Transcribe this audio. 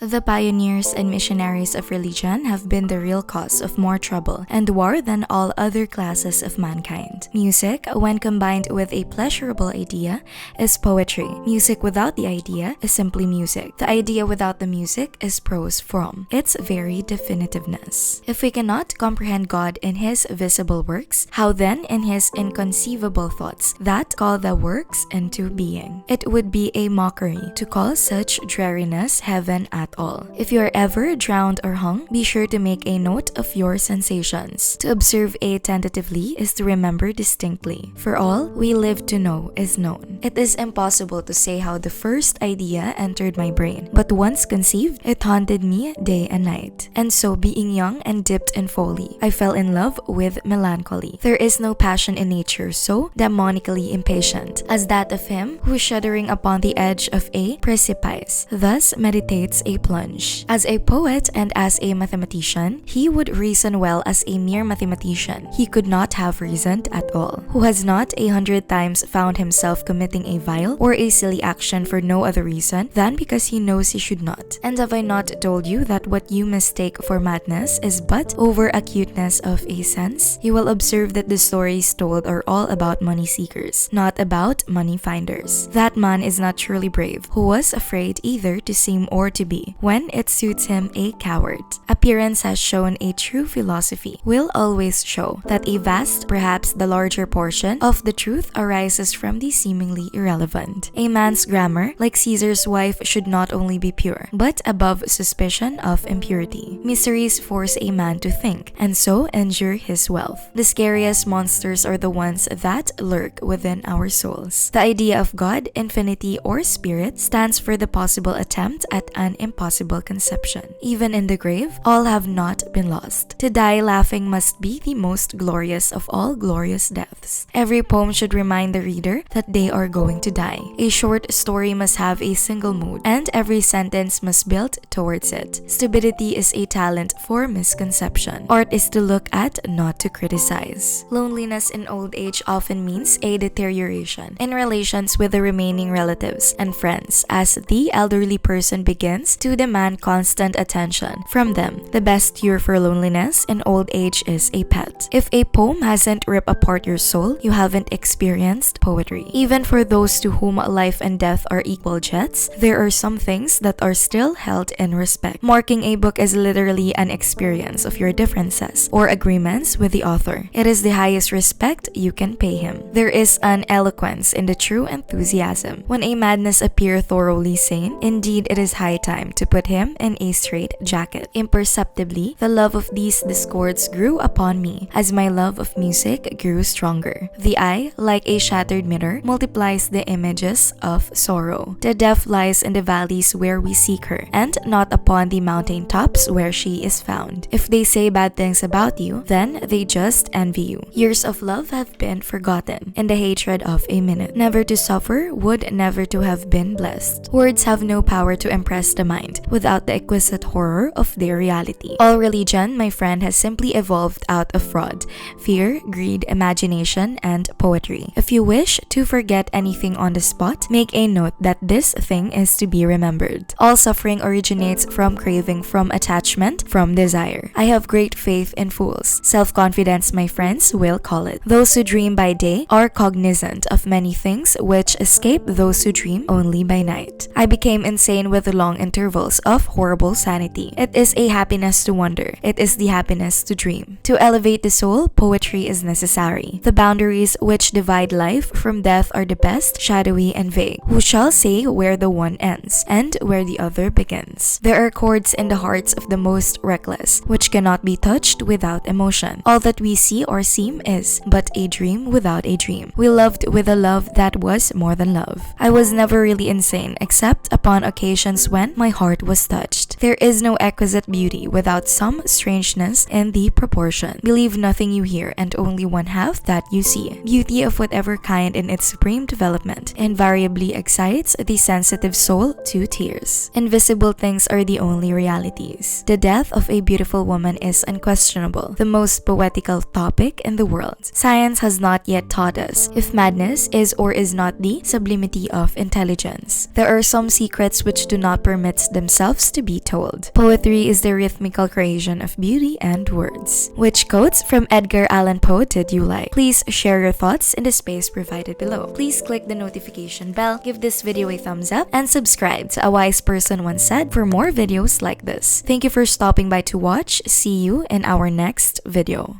The pioneers and missionaries of religion have been the real cause of more trouble and war than all other classes of mankind. Music, when combined with a pleasurable idea, is poetry. Music without the idea is simply music. The idea without the music is prose from its very definitiveness. If we cannot comprehend God in His visible works, how then in His inconceivable thoughts that call the works into being? It would be a mockery to call such dreariness heaven at all. If you are ever drowned or hung, be sure to make a note of your sensations. To observe attentively is to remember distinctly. For all we live to know is known. It is impossible to say how the first idea entered my brain, but once conceived, it haunted me day and night. And so, being young and dipped in folly, I fell in love with melancholy. There is no passion in nature so demonically impatient as that of him who, shuddering upon the edge of a precipice, thus meditates a plunge. As a poet and as a mathematician, he would reason well. As a mere mathematician, he could not have reasoned at all. Who has not 100 times found himself committing a vile or a silly action for no other reason than because he knows he should not? And have I not told you that what you mistake for madness is but over acuteness of a sense? You will observe that the stories told are all about money seekers, not about money finders. That man is not truly brave who was afraid either to seem or to be, when it suits him, a coward. Appearance has shown a true philosophy will always show that a vast, perhaps the larger portion of the truth arises from the seemingly irrelevant. A man's grammar, like Caesar's wife, should not only be pure, but above suspicion of impurity. Miseries force a man to think, and so injure his wealth. The scariest monsters are the ones that lurk within our souls. The idea of God, infinity, or spirit stands for the possible attempt at an impossible conception. Even in the grave, all have not been lost. To die laughing must be the most glorious of all glorious deaths. Every poem should remind the reader that they are going to die. A short story must have a single mood, and every sentence must build towards it. Stupidity is a talent for misconception. Art is to look at, not to criticize. Loneliness in old age often means a deterioration in relations with the remaining relatives and friends, as the elderly person begins to demand constant attention from them. The best cure for loneliness in old age is a pet. If a poem hasn't ripped apart your soul, you haven't experienced poetry. Even for those to whom life and death are equal jets, there are some things that are still held in respect. Marking a book is literally an experience of your differences or agreements with the author. It is the highest respect you can pay him. There is an eloquence in the true enthusiasm. When a madness appears thoroughly sane, indeed it is high time to put him in a straight jacket. Imperceptibly, the love of these discords grew upon me as my love of music grew stronger. The eye, like a shattered mirror, multiplies the images of sorrow. The deaf lies in the valleys where we seek her, and not upon the mountain tops where she is found. If they say bad things about you, then they just envy you. Years of love have been forgotten in the hatred of a minute. Never to suffer would never to have been blessed. Words have no power to impress the mind without the exquisite horror of their reality. All religion, my friend, has simply evolved out of fraud, fear, greed, imagination, and poetry. If you wish to forget anything on the spot, make a note that this thing is to be remembered. All suffering originates from craving, from attachment, from desire. I have great faith in fools. Self-confidence, my friends, will call it. Those who dream by day are cognizant of many things which escape those who dream only by night. I became insane with the long intervals of horrible sanity. It is a happiness to wonder. It is the happiness to dream. To elevate the soul, poetry is necessary. The boundaries which divide life from death are the best, shadowy, and vague. Who shall say where the one ends and where the other begins? There are chords in the hearts of the most reckless which cannot be touched without emotion. All that we see or seem is but a dream without a dream. We loved with a love that was more than love. I was never really insane except upon occasions when my heart was touched. There is no exquisite beauty without some strangeness in the proportion. Believe nothing you hear and only one half that you see. Beauty of whatever kind in its supreme development invariably excites the sensitive soul to tears. Invisible things are the only realities. The death of a beautiful woman is unquestionable, the most poetical topic in the world. Science has not yet taught us if madness is or is not the sublimity of intelligence. There are some secrets which do not permit themselves to be told. told. Poetry is the rhythmical creation of beauty and words. Which quotes from Edgar Allan Poe did you like? Please share your thoughts in the space provided below. Please click the notification bell, give this video a thumbs up, and subscribe to A Wise Person Once Said for more videos like this. Thank you for stopping by to watch. See you in our next video.